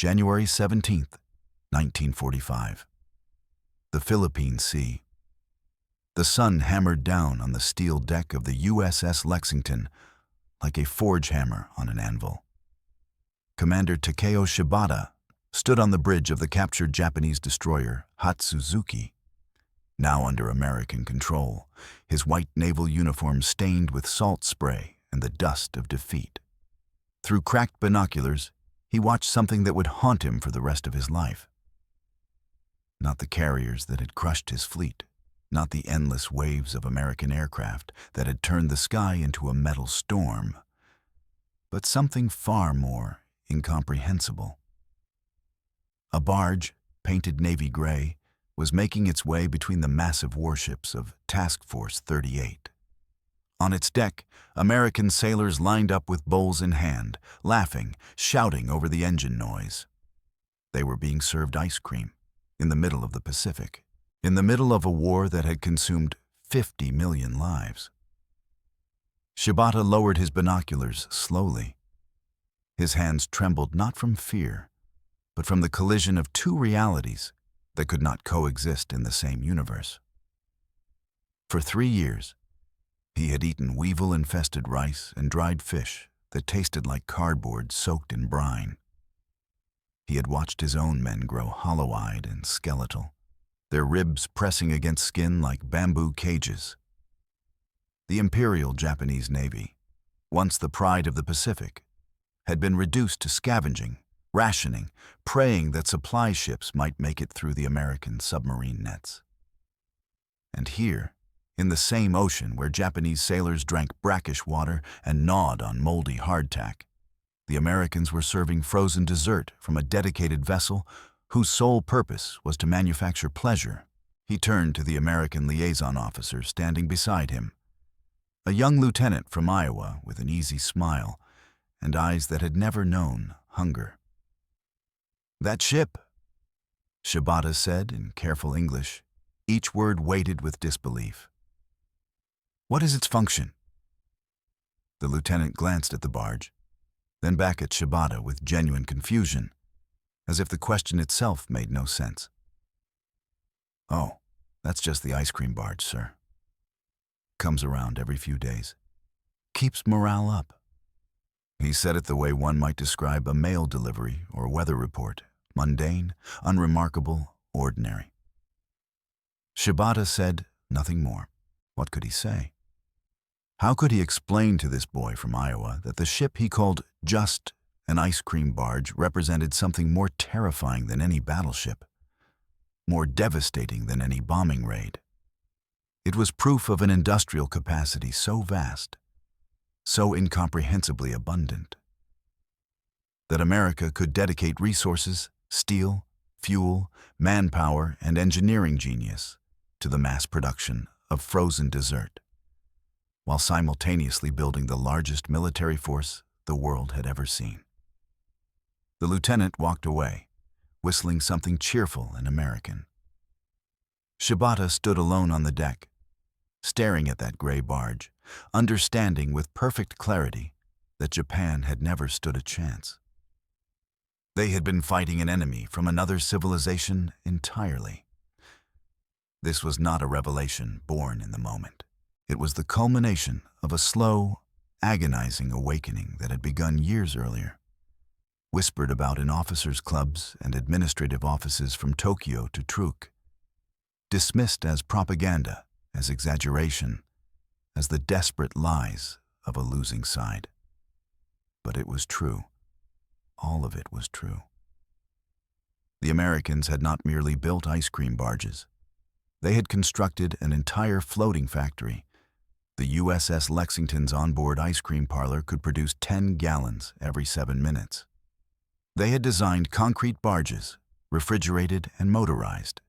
January 17th, 1945. The Philippine Sea. The sun hammered down on the steel deck of the USS Lexington like a forge hammer on an anvil. Commander Takeo Shibata stood on the bridge of the captured Japanese destroyer Hatsuzuki, now under American control, his white naval uniform stained with salt spray and the dust of defeat. Through cracked binoculars, he watched something that would haunt him for the rest of his life. Not the carriers that had crushed his fleet, not the endless waves of American aircraft that had turned the sky into a metal storm, but something far more incomprehensible. A barge, painted navy gray, was making its way between the massive warships of Task Force 38. On its deck, American sailors lined up with bowls in hand, laughing, shouting over the engine noise. They were being served ice cream in the middle of the Pacific, in the middle of a war that had consumed 50 million lives. Shibata lowered his binoculars slowly. His hands trembled not from fear, but from the collision of two realities that could not coexist in the same universe. For 3 years, he had eaten weevil-infested rice and dried fish that tasted like cardboard soaked in brine. He had watched his own men grow hollow-eyed and skeletal, their ribs pressing against skin like bamboo cages. The Imperial Japanese Navy, once the pride of the Pacific, had been reduced to scavenging, rationing, praying that supply ships might make it through the American submarine nets. And here, in the same ocean where Japanese sailors drank brackish water and gnawed on moldy hardtack, the Americans were serving frozen dessert from a dedicated vessel whose sole purpose was to manufacture pleasure. He turned to the American liaison officer standing beside him, a young lieutenant from Iowa with an easy smile and eyes that had never known hunger. "That ship," Shibata said in careful English, each word weighted with disbelief. "What is its function?" The lieutenant glanced at the barge, then back at Shibata with genuine confusion, as if the question itself made no sense. "Oh, that's just the ice cream barge, sir. Comes around every few days. Keeps morale up." He said it the way one might describe a mail delivery or weather report, mundane, unremarkable, ordinary. Shibata said nothing more. What could he say? How could he explain to this boy from Iowa that the ship he called just an ice cream barge represented something more terrifying than any battleship, more devastating than any bombing raid? It was proof of an industrial capacity so vast, so incomprehensibly abundant, that America could dedicate resources, steel, fuel, manpower, and engineering genius to the mass production of frozen dessert, while simultaneously building the largest military force the world had ever seen. The lieutenant walked away, whistling something cheerful and American. Shibata stood alone on the deck, staring at that gray barge, understanding with perfect clarity that Japan had never stood a chance. They had been fighting an enemy from another civilization entirely. This was not a revelation born in the moment. It was the culmination of a slow, agonizing awakening that had begun years earlier, whispered about in officers' clubs and administrative offices from Tokyo to Truk, dismissed as propaganda, as exaggeration, as the desperate lies of a losing side. But it was true. All of it was true. The Americans had not merely built ice cream barges. They had constructed an entire floating factory. The USS Lexington's onboard ice cream parlor could produce 10 gallons every 7 minutes. They had designed concrete barges, refrigerated and motorized,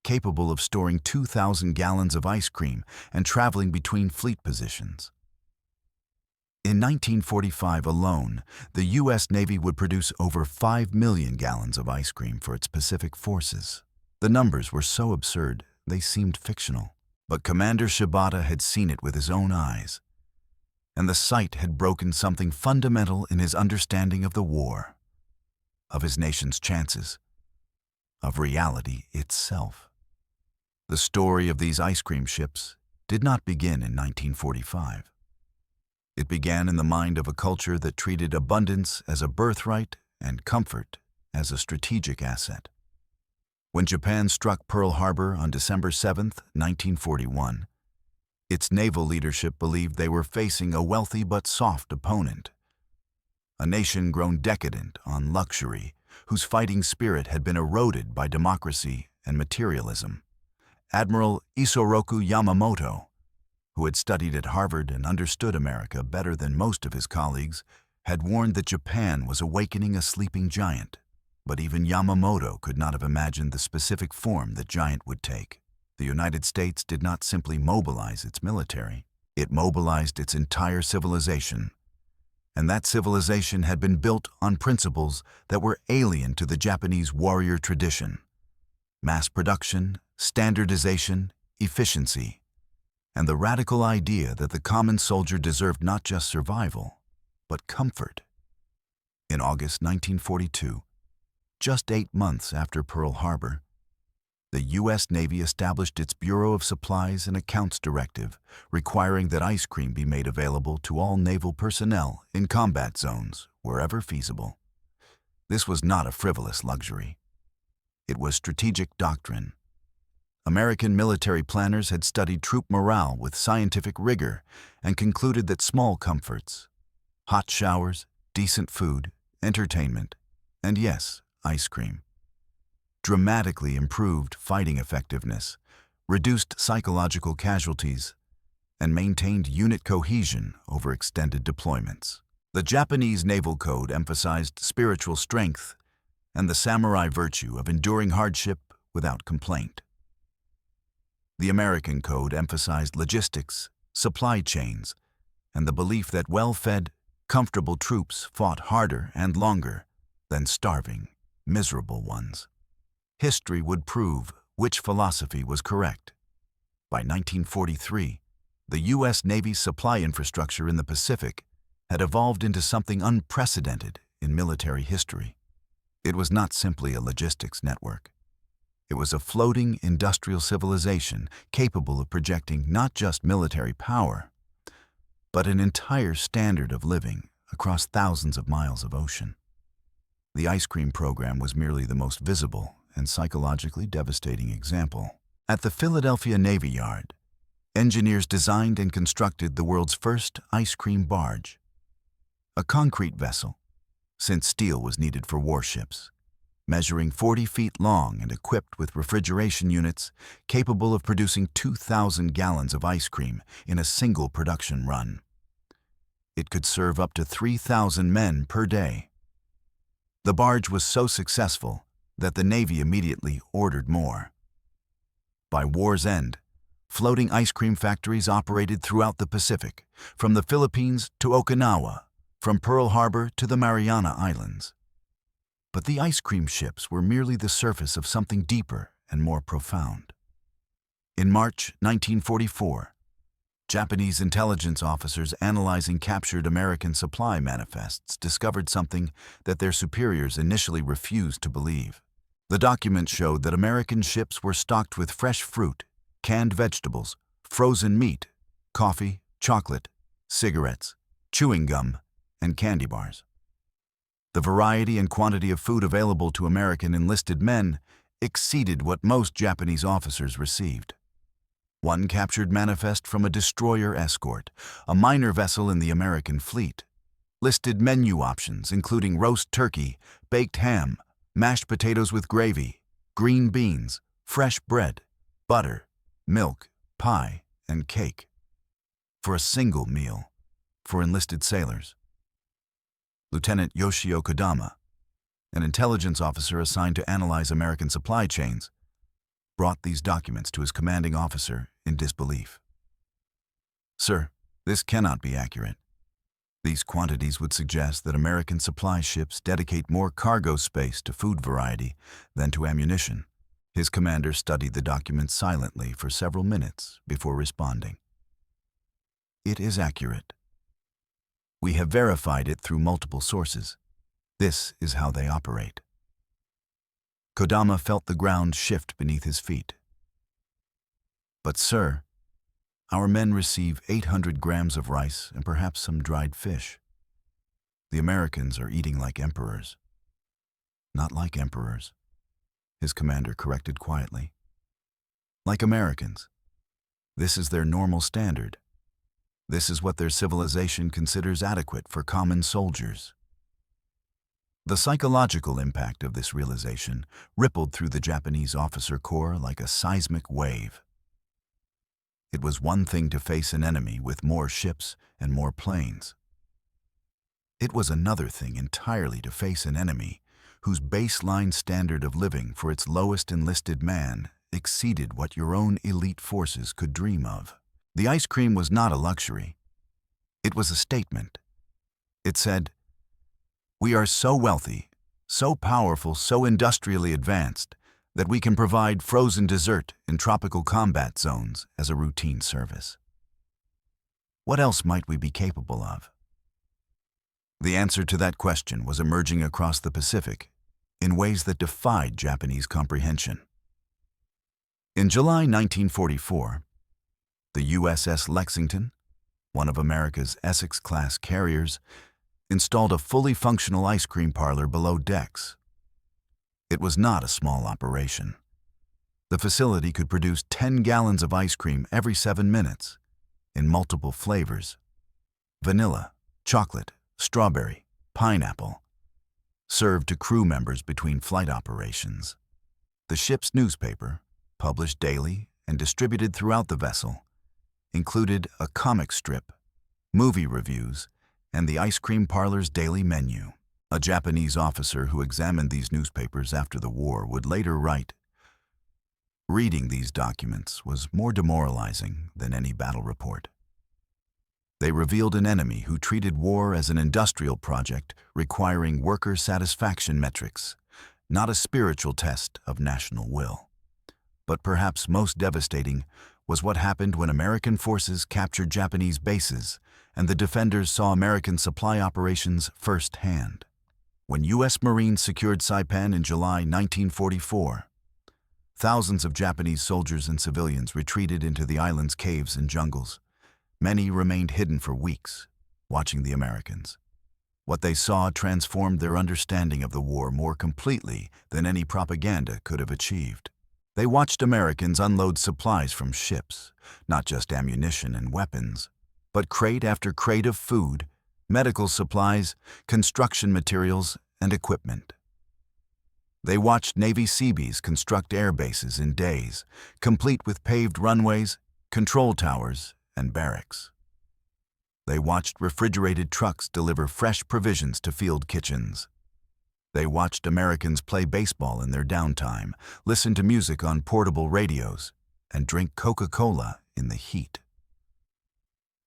capable of storing 2,000 gallons of ice cream and traveling between fleet positions. In 1945 alone, the U.S. Navy would produce over 5 million gallons of ice cream for its Pacific forces. The numbers were so absurd, they seemed fictional. But Commander Shibata had seen it with his own eyes, and the sight had broken something fundamental in his understanding of the war. of his nation's chances, of reality itself. The story of these ice cream ships did not begin in 1945. It began in the mind of a culture that treated abundance as a birthright and comfort as a strategic asset. When Japan struck Pearl Harbor on December 7, 1941, its naval leadership believed they were facing a wealthy but soft opponent, a nation grown decadent on luxury, whose fighting spirit had been eroded by democracy and materialism. Admiral Isoroku Yamamoto, who had studied at Harvard and understood America better than most of his colleagues, had warned that Japan was awakening a sleeping giant. But even Yamamoto could not have imagined the specific form the giant would take. The United States did not simply mobilize its military, it mobilized its entire civilization. And that civilization had been built on principles that were alien to the Japanese warrior tradition: mass production, standardization, efficiency, and the radical idea that the common soldier deserved not just survival, but comfort. In August 1942, just 8 months after Pearl Harbor, the U.S. Navy established its Bureau of Supplies and Accounts Directive, requiring that ice cream be made available to all naval personnel in combat zones wherever feasible. This was not a frivolous luxury. It was strategic doctrine. American military planners had studied troop morale with scientific rigor and concluded that small comforts, hot showers, decent food, entertainment, and yes, ice cream, dramatically improved fighting effectiveness, reduced psychological casualties, and maintained unit cohesion over extended deployments. The Japanese Naval Code emphasized spiritual strength and the samurai virtue of enduring hardship without complaint. The American Code emphasized logistics, supply chains, and the belief that well-fed, comfortable troops fought harder and longer than starving, miserable ones. History would prove which philosophy was correct. By 1943, the U.S. Navy's supply infrastructure in the Pacific had evolved into something unprecedented in military history. It was not simply a logistics network. It was a floating industrial civilization capable of projecting not just military power, but an entire standard of living across thousands of miles of ocean. The ice cream program was merely the most visible and psychologically devastating example. At the Philadelphia Navy Yard, engineers designed and constructed the world's first ice cream barge, a concrete vessel, since steel was needed for warships, measuring 40 feet long and equipped with refrigeration units capable of producing 2,000 gallons of ice cream in a single production run. It could serve up to 3,000 men per day. The barge was so successful that the Navy immediately ordered more. By war's end, floating ice cream factories operated throughout the Pacific, from the Philippines to Okinawa, from Pearl Harbor to the Mariana Islands. But the ice cream ships were merely the surface of something deeper and more profound. In March 1944, Japanese intelligence officers analyzing captured American supply manifests discovered something that their superiors initially refused to believe. The document showed that American ships were stocked with fresh fruit, canned vegetables, frozen meat, coffee, chocolate, cigarettes, chewing gum, and candy bars. The variety and quantity of food available to American enlisted men exceeded what most Japanese officers received. One captured manifest from a destroyer escort, a minor vessel in the American fleet, listed menu options including roast turkey, baked ham, mashed potatoes with gravy, green beans, fresh bread, butter, milk, pie, and cake, for a single meal for enlisted sailors. Lieutenant Yoshio Kodama, an intelligence officer assigned to analyze American supply chains, brought these documents to his commanding officer in disbelief. "Sir, this cannot be accurate. These quantities would suggest that American supply ships dedicate more cargo space to food variety than to ammunition." His commander studied the document silently for several minutes before responding. "It is accurate. We have verified it through multiple sources. This is how they operate." Kodama felt the ground shift beneath his feet. "But sir, our men receive 800 grams of rice and perhaps some dried fish. The Americans are eating like emperors." "Not like emperors," his commander corrected quietly. "Like Americans. This is their normal standard. This is what their civilization considers adequate for common soldiers." The psychological impact of this realization rippled through the Japanese officer corps like a seismic wave. It was one thing to face an enemy with more ships and more planes. It was another thing entirely to face an enemy whose baseline standard of living for its lowest enlisted man exceeded what your own elite forces could dream of. The ice cream was not a luxury. It was a statement. It said, "We are so wealthy, so powerful, so industrially advanced, that we can provide frozen dessert in tropical combat zones as a routine service. What else might we be capable of?" The answer to that question was emerging across the Pacific in ways that defied Japanese comprehension. In July 1944, the USS Lexington, one of America's Essex-class carriers, installed a fully functional ice cream parlor below decks. It was not a small operation. The facility could produce 10 gallons of ice cream every 7 minutes, in multiple flavors: vanilla, chocolate, strawberry, pineapple, served to crew members between flight operations. The ship's newspaper, published daily and distributed throughout the vessel, included a comic strip, movie reviews, and the ice cream parlor's daily menu. A Japanese officer who examined these newspapers after the war would later write, "Reading these documents was more demoralizing than any battle report. They revealed an enemy who treated war as an industrial project requiring worker satisfaction metrics, not a spiritual test of national will." But perhaps most devastating was what happened when American forces captured Japanese bases and the defenders saw American supply operations firsthand. When U.S. Marines secured Saipan in July 1944, thousands of Japanese soldiers and civilians retreated into the island's caves and jungles. Many remained hidden for weeks, watching the Americans. What they saw transformed their understanding of the war more completely than any propaganda could have achieved. They watched Americans unload supplies from ships, not just ammunition and weapons, but crate after crate of food, medical supplies, construction materials, and equipment. They watched Navy Seabees construct air bases in days, complete with paved runways, control towers, and barracks. They watched refrigerated trucks deliver fresh provisions to field kitchens. They watched Americans play baseball in their downtime, listen to music on portable radios, and drink Coca-Cola in the heat.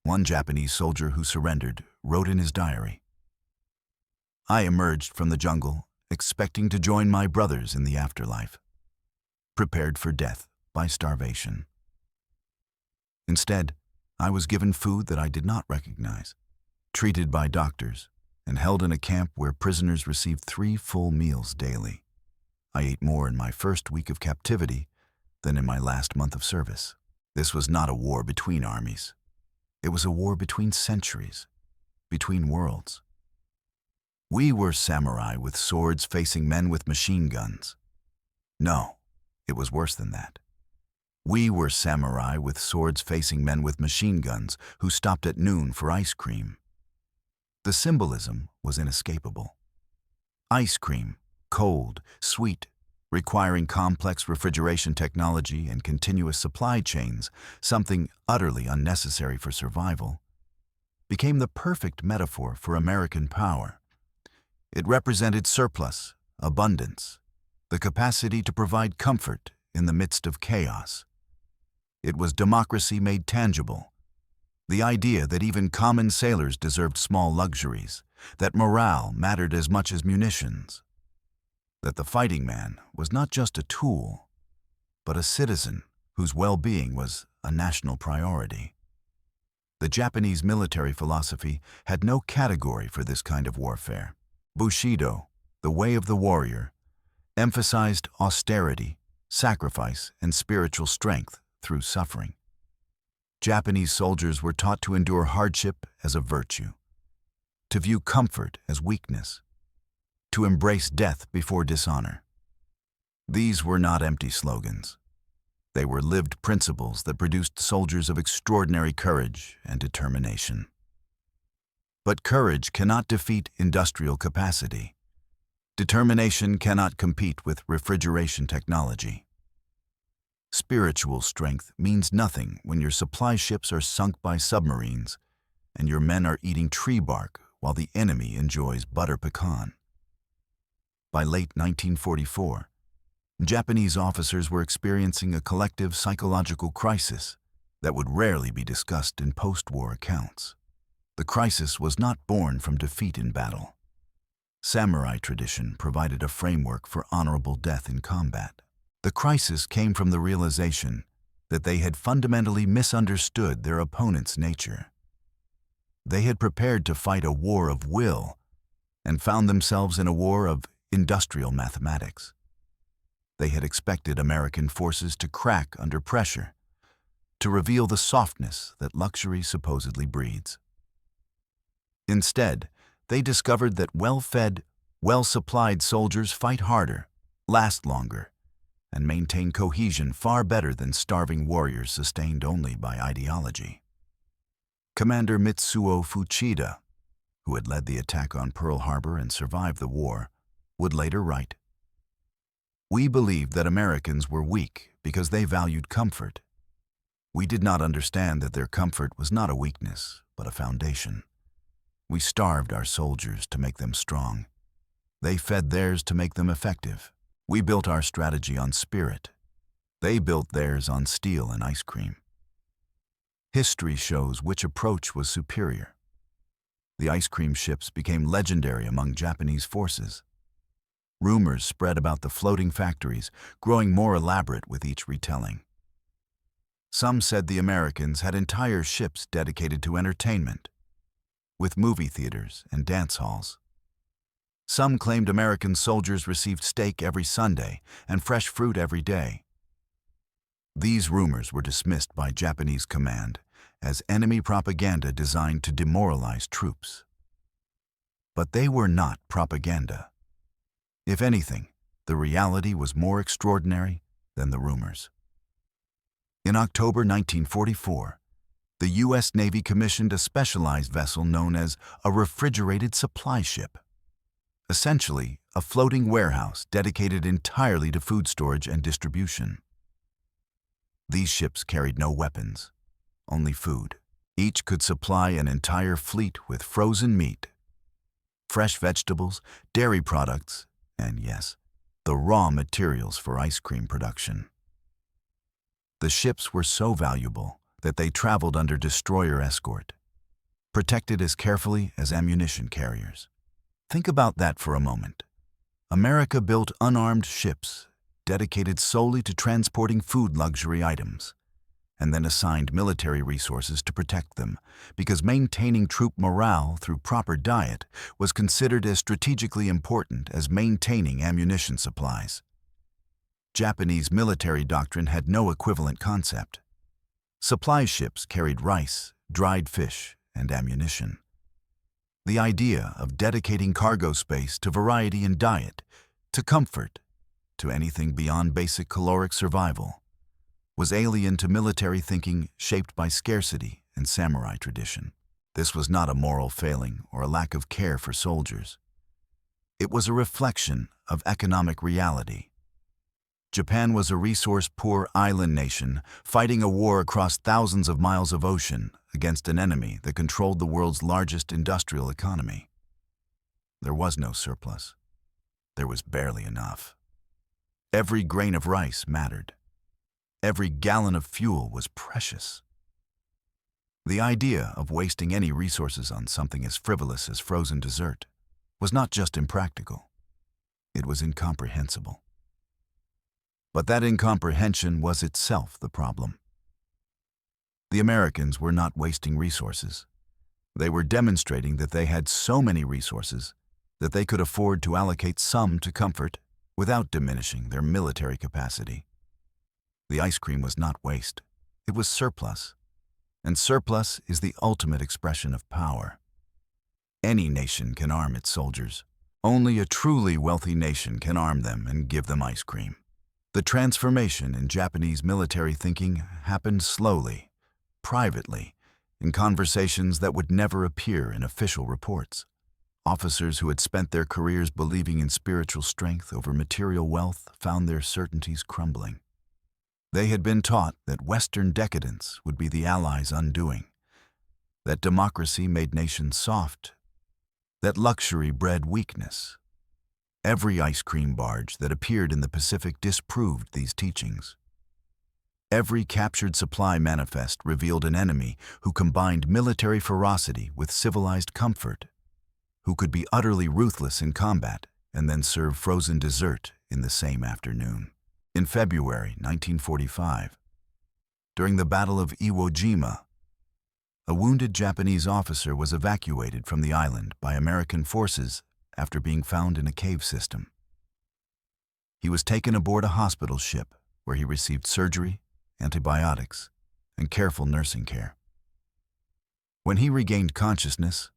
One Japanese soldier who surrendered wrote in his diary, "I emerged from the jungle expecting to join my brothers in the afterlife, prepared for death by starvation. Instead, I was given food that I did not recognize, treated by doctors, and held in a camp where prisoners received 3 full meals daily. I ate more in my first week of captivity than in my last month of service." This was not a war between armies. It was a war between centuries, between worlds. We were samurai with swords facing men with machine guns. No, it was worse than that. We were samurai with swords facing men with machine guns who stopped at noon for ice cream. The symbolism was inescapable. Ice cream, cold, sweet, requiring complex refrigeration technology and continuous supply chains, something utterly unnecessary for survival, became the perfect metaphor for American power. It represented surplus, abundance, the capacity to provide comfort in the midst of chaos. It was democracy made tangible. The idea that even common sailors deserved small luxuries, that morale mattered as much as munitions, that the fighting man was not just a tool, but a citizen whose well-being was a national priority. The Japanese military philosophy had no category for this kind of warfare. Bushido, the way of the warrior, emphasized austerity, sacrifice, and spiritual strength through suffering. Japanese soldiers were taught to endure hardship as a virtue, to view comfort as weakness, to embrace death before dishonor. These were not empty slogans. They were lived principles that produced soldiers of extraordinary courage and determination. But courage cannot defeat industrial capacity. Determination cannot compete with refrigeration technology. Spiritual strength means nothing when your supply ships are sunk by submarines and your men are eating tree bark while the enemy enjoys butter pecan. By late 1944, Japanese officers were experiencing a collective psychological crisis that would rarely be discussed in post-war accounts. The crisis was not born from defeat in battle. Samurai tradition provided a framework for honorable death in combat. The crisis came from the realization that they had fundamentally misunderstood their opponent's nature. They had prepared to fight a war of will and found themselves in a war of industrial mathematics. They had expected American forces to crack under pressure, to reveal the softness that luxury supposedly breeds. Instead, they discovered that well-fed, well-supplied soldiers fight harder, last longer, and maintain cohesion far better than starving warriors sustained only by ideology. Commander Mitsuo Fuchida, who had led the attack on Pearl Harbor and survived the war, would later write, "We believed that Americans were weak because they valued comfort. We did not understand that their comfort was not a weakness, but a foundation. We starved our soldiers to make them strong. They fed theirs to make them effective. We built our strategy on spirit. They built theirs on steel and ice cream." History shows which approach was superior. The ice cream ships became legendary among Japanese forces. Rumors spread about the floating factories, growing more elaborate with each retelling. Some said the Americans had entire ships dedicated to entertainment, with movie theaters and dance halls. Some claimed American soldiers received steak every Sunday and fresh fruit every day. These rumors were dismissed by Japanese command as enemy propaganda designed to demoralize troops. But they were not propaganda. If anything, the reality was more extraordinary than the rumors. In October 1944, the U.S. Navy commissioned a specialized vessel known as a refrigerated supply ship, essentially a floating warehouse dedicated entirely to food storage and distribution. These ships carried no weapons, only food. Each could supply an entire fleet with frozen meat, fresh vegetables, dairy products, and yes, the raw materials for ice cream production. The ships were so valuable that they traveled under destroyer escort, protected as carefully as ammunition carriers. Think about that for a moment. America built unarmed ships dedicated solely to transporting food luxury items, and then assigned military resources to protect them, because maintaining troop morale through proper diet was considered as strategically important as maintaining ammunition supplies. Japanese military doctrine had no equivalent concept. Supply ships carried rice, dried fish, and ammunition. The idea of dedicating cargo space to variety in diet, to comfort, to anything beyond basic caloric survival, was alien to military thinking shaped by scarcity and samurai tradition. This was not a moral failing or a lack of care for soldiers. It was a reflection of economic reality. Japan was a resource-poor island nation fighting a war across thousands of miles of ocean against an enemy that controlled the world's largest industrial economy. There was no surplus. There was barely enough. Every grain of rice mattered. Every gallon of fuel was precious. The idea of wasting any resources on something as frivolous as frozen dessert was not just impractical, it was incomprehensible. But that incomprehension was itself the problem. The Americans were not wasting resources. They were demonstrating that they had so many resources that they could afford to allocate some to comfort without diminishing their military capacity. The ice cream was not waste. It was surplus. And surplus is the ultimate expression of power. Any nation can arm its soldiers. Only a truly wealthy nation can arm them and give them ice cream. The transformation in Japanese military thinking happened slowly, privately, in conversations that would never appear in official reports. Officers who had spent their careers believing in spiritual strength over material wealth found their certainties crumbling. They had been taught that Western decadence would be the Allies' undoing, that democracy made nations soft, that luxury bred weakness. Every ice cream barge that appeared in the Pacific disproved these teachings. Every captured supply manifest revealed an enemy who combined military ferocity with civilized comfort, who could be utterly ruthless in combat and then serve frozen dessert in the same afternoon. In February 1945, during the Battle of Iwo Jima, a wounded Japanese officer was evacuated from the island by American forces after being found in a cave system. He was taken aboard a hospital ship where he received surgery, antibiotics, and careful nursing care. When he regained consciousness,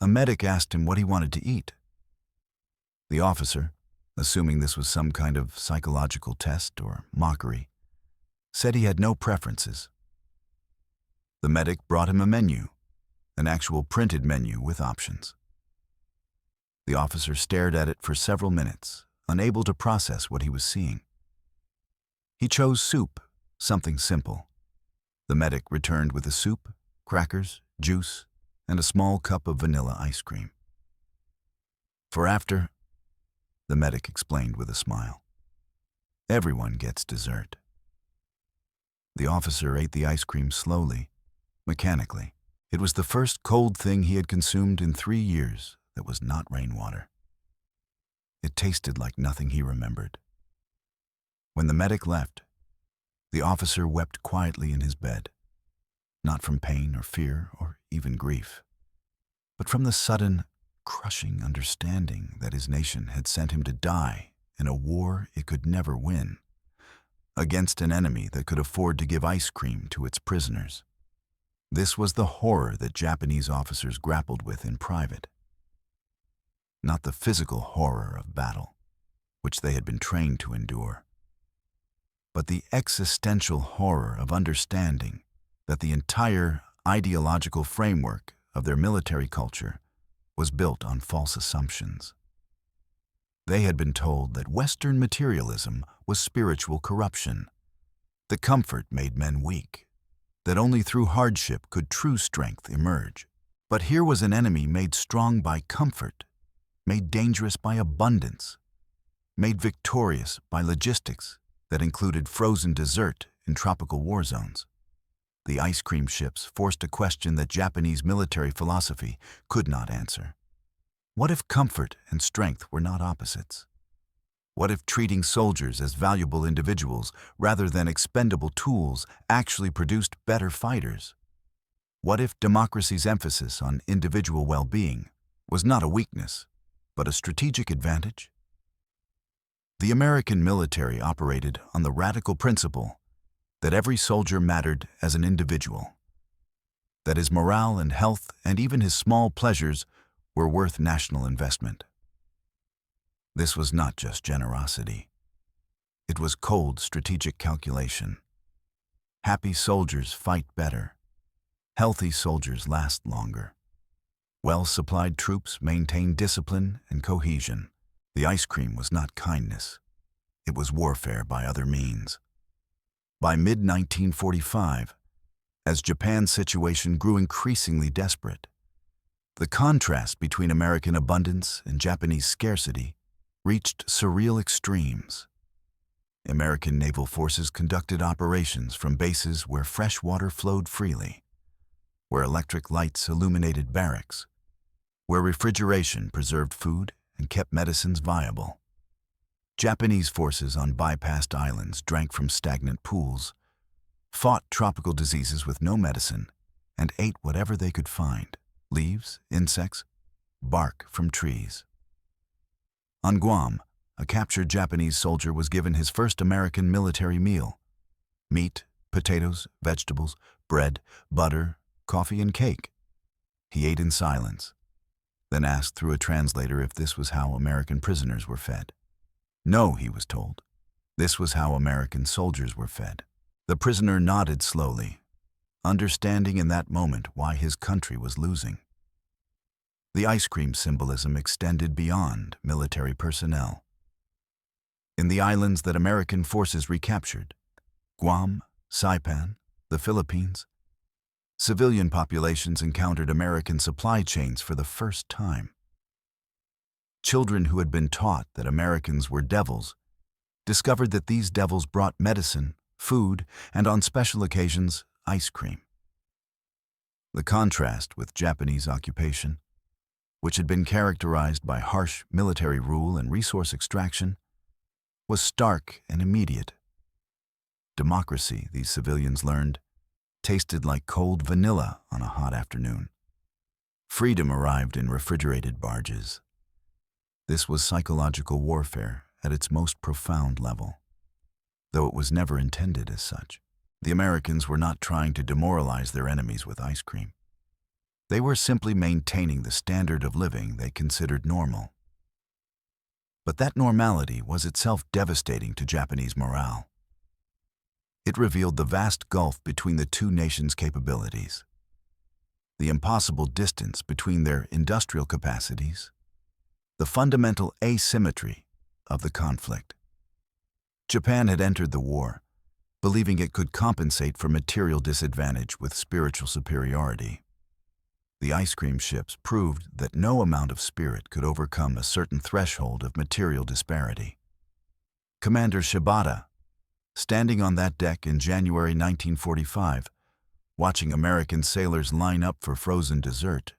a medic asked him what he wanted to eat. The officer, assuming this was some kind of psychological test or mockery, said he had no preferences. The medic brought him a menu, an actual printed menu with options. The officer stared at it for several minutes, unable to process what he was seeing. He chose soup, something simple. The medic returned with the soup, crackers, juice, and a small cup of vanilla ice cream. For after, the medic explained with a smile, everyone gets dessert. The officer ate the ice cream slowly, mechanically. It was the first cold thing he had consumed in 3 years that was not rainwater. It tasted like nothing he remembered. When the medic left, the officer wept quietly in his bed, not from pain or fear or even grief, but from the sudden, crushing understanding that his nation had sent him to die in a war it could never win, against an enemy that could afford to give ice cream to its prisoners. This was the horror that Japanese officers grappled with in private. Not the physical horror of battle, which they had been trained to endure, but the existential horror of understanding that the entire ideological framework of their military culture was built on false assumptions. They had been told that Western materialism was spiritual corruption, that comfort made men weak, that only through hardship could true strength emerge. But here was an enemy made strong by comfort, made dangerous by abundance, made victorious by logistics that included frozen dessert in tropical war zones. The ice cream ships forced a question that Japanese military philosophy could not answer. What if comfort and strength were not opposites? What if treating soldiers as valuable individuals rather than expendable tools actually produced better fighters? What if democracy's emphasis on individual well-being was not a weakness, but a strategic advantage? The American military operated on the radical principle that every soldier mattered as an individual, that his morale and health and even his small pleasures were worth national investment. This was not just generosity. It was cold strategic calculation. Happy soldiers fight better. Healthy soldiers last longer. Well-supplied troops maintain discipline and cohesion. The ice cream was not kindness. It was warfare by other means. By mid-1945, as Japan's situation grew increasingly desperate, the contrast between American abundance and Japanese scarcity reached surreal extremes. American naval forces conducted operations from bases where fresh water flowed freely, where electric lights illuminated barracks, where refrigeration preserved food and kept medicines viable. Japanese forces on bypassed islands drank from stagnant pools, fought tropical diseases with no medicine, and ate whatever they could find: leaves, insects, bark from trees. On Guam, a captured Japanese soldier was given his first American military meal: meat, potatoes, vegetables, bread, butter, coffee, and cake. He ate in silence, then asked through a translator if this was how American prisoners were fed. No, he was told. This was how American soldiers were fed. The prisoner nodded slowly, understanding in that moment why his country was losing. The ice cream symbolism extended beyond military personnel. In the islands that American forces recaptured, Guam, Saipan, the Philippines, civilian populations encountered American supply chains for the first time. Children who had been taught that Americans were devils discovered that these devils brought medicine, food, and on special occasions, ice cream. The contrast with Japanese occupation, which had been characterized by harsh military rule and resource extraction, was stark and immediate. Democracy, these civilians learned, tasted like cold vanilla on a hot afternoon. Freedom arrived in refrigerated barges. This was psychological warfare at its most profound level, though it was never intended as such. The Americans were not trying to demoralize their enemies with ice cream. They were simply maintaining the standard of living they considered normal. But that normality was itself devastating to Japanese morale. It revealed the vast gulf between the two nations' capabilities, the impossible distance between their industrial capacities, the fundamental asymmetry of the conflict. Japan had entered the war, believing it could compensate for material disadvantage with spiritual superiority. The ice cream ships proved that no amount of spirit could overcome a certain threshold of material disparity. Commander Shibata, standing on that deck in January 1945, watching American sailors line up for frozen dessert,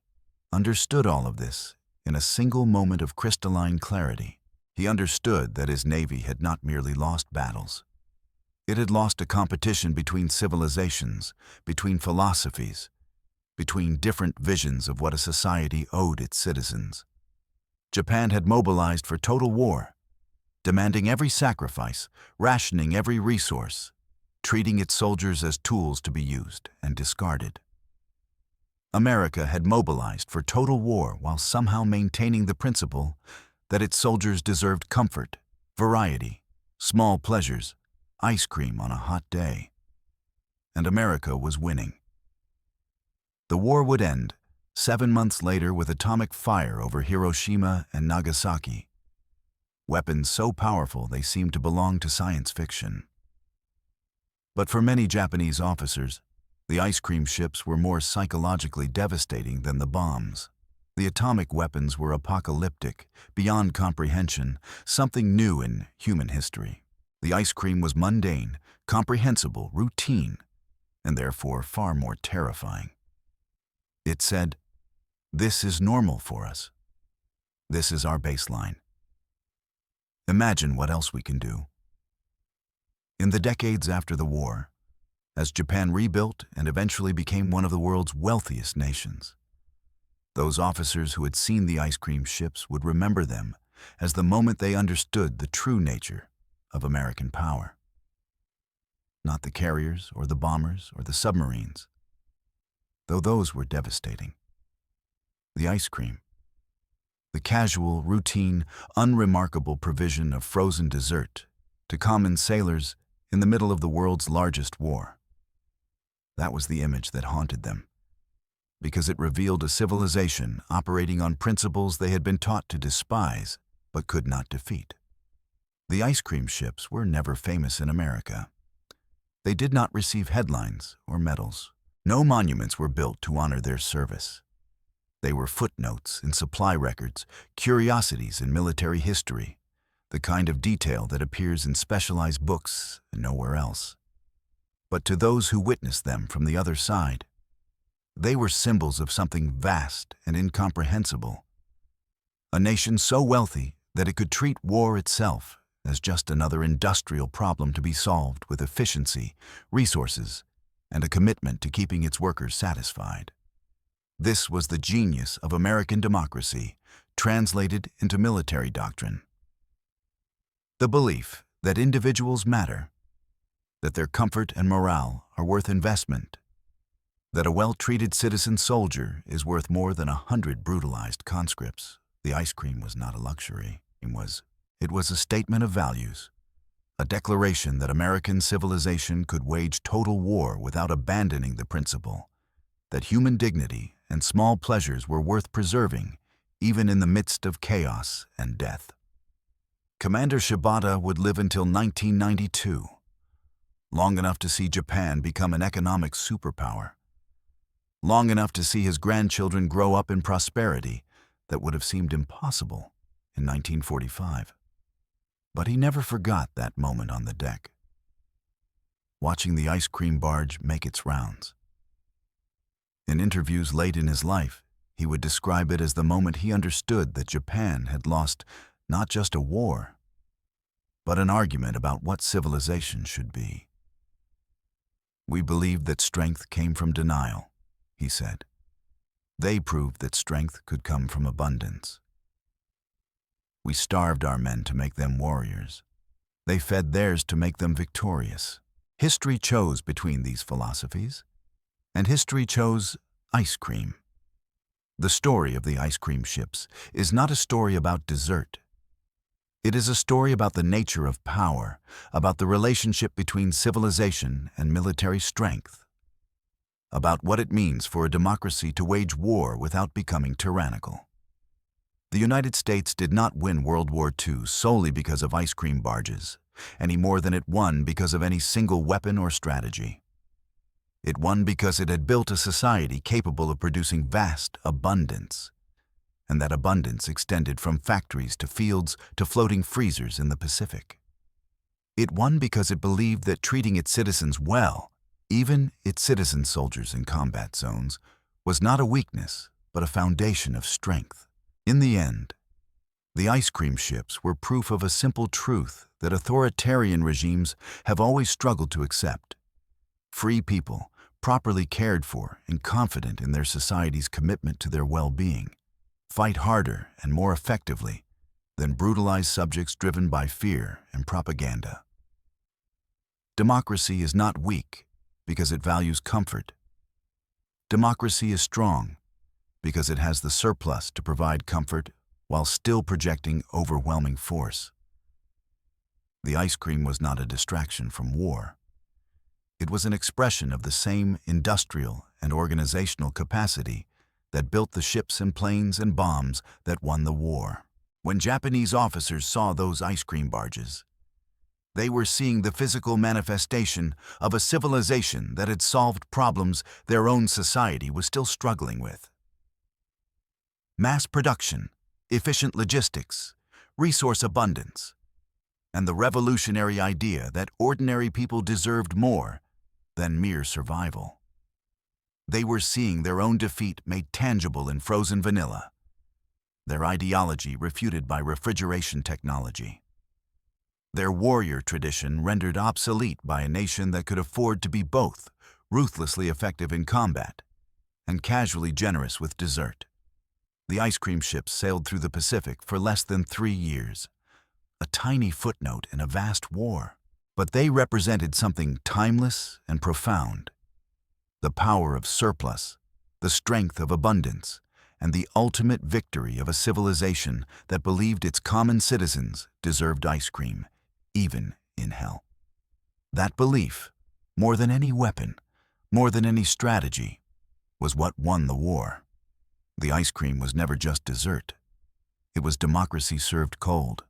understood all of this in a single moment of crystalline clarity. He understood that his Navy had not merely lost battles. It had lost a competition between civilizations, between philosophies, between different visions of what a society owed its citizens. Japan had mobilized for total war, demanding every sacrifice, rationing every resource, treating its soldiers as tools to be used and discarded. America had mobilized for total war while somehow maintaining the principle that its soldiers deserved comfort, variety, small pleasures, ice cream on a hot day. And America was winning. The war would end 7 months later with atomic fire over Hiroshima and Nagasaki, weapons so powerful they seemed to belong to science fiction. But for many Japanese officers, the ice cream ships were more psychologically devastating than the bombs. The atomic weapons were apocalyptic, beyond comprehension, something new in human history. The ice cream was mundane, comprehensible, routine, and therefore far more terrifying. It said, "This is normal for us. This is our baseline. Imagine what else we can do." In the decades after the war, as Japan rebuilt and eventually became one of the world's wealthiest nations, those officers who had seen the ice cream ships would remember them as the moment they understood the true nature of American power. Not the carriers or the bombers or the submarines, though those were devastating. The ice cream, the casual, routine, unremarkable provision of frozen dessert to common sailors in the middle of the world's largest war. That was the image that haunted them, because it revealed a civilization operating on principles they had been taught to despise but could not defeat. The ice cream ships were never famous in America. They did not receive headlines or medals. No monuments were built to honor their service. They were footnotes in supply records, curiosities in military history, the kind of detail that appears in specialized books and nowhere else. But to those who witnessed them from the other side, they were symbols of something vast and incomprehensible. A nation so wealthy that it could treat war itself as just another industrial problem to be solved with efficiency, resources, and a commitment to keeping its workers satisfied. This was the genius of American democracy, translated into military doctrine. The belief that individuals matter, that their comfort and morale are worth investment, that a well-treated citizen soldier is worth more than 100 brutalized conscripts. The ice cream was not a luxury. It was a statement of values, a declaration that American civilization could wage total war without abandoning the principle that human dignity and small pleasures were worth preserving, even in the midst of chaos and death. Commander Shibata would live until 1992, long enough to see Japan become an economic superpower, long enough to see his grandchildren grow up in prosperity that would have seemed impossible in 1945. But he never forgot that moment on the deck, watching the ice cream barge make its rounds. In interviews late in his life, he would describe it as the moment he understood that Japan had lost not just a war, but an argument about what civilization should be. "We believed that strength came from denial," he said. "They proved that strength could come from abundance. We starved our men to make them warriors. They fed theirs to make them victorious." History chose between these philosophies, and history chose ice cream. The story of the ice cream ships is not a story about dessert. It is a story about the nature of power, about the relationship between civilization and military strength, about what it means for a democracy to wage war without becoming tyrannical. The United States did not win World War II solely because of ice cream barges, any more than it won because of any single weapon or strategy. It won because it had built a society capable of producing vast abundance, and that abundance extended from factories to fields to floating freezers in the Pacific. It won because it believed that treating its citizens well, even its citizen soldiers in combat zones, was not a weakness, but a foundation of strength. In the end, the ice cream ships were proof of a simple truth that authoritarian regimes have always struggled to accept. Free people, properly cared for and confident in their society's commitment to their well-being, fight harder and more effectively than brutalized subjects driven by fear and propaganda. Democracy is not weak because it values comfort. Democracy is strong because it has the surplus to provide comfort while still projecting overwhelming force. The ice cream was not a distraction from war. It was an expression of the same industrial and organizational capacity that built the ships and planes and bombs that won the war. When Japanese officers saw those ice cream barges, they were seeing the physical manifestation of a civilization that had solved problems their own society was still struggling with. Mass production, efficient logistics, resource abundance, and the revolutionary idea that ordinary people deserved more than mere survival. They were seeing their own defeat made tangible in frozen vanilla, their ideology refuted by refrigeration technology, their warrior tradition rendered obsolete by a nation that could afford to be both ruthlessly effective in combat and casually generous with dessert. The ice cream ships sailed through the Pacific for less than 3 years, a tiny footnote in a vast war. But they represented something timeless and profound: the power of surplus, the strength of abundance, and the ultimate victory of a civilization that believed its common citizens deserved ice cream, even in hell. That belief, more than any weapon, more than any strategy, was what won the war. The ice cream was never just dessert. It was democracy served cold.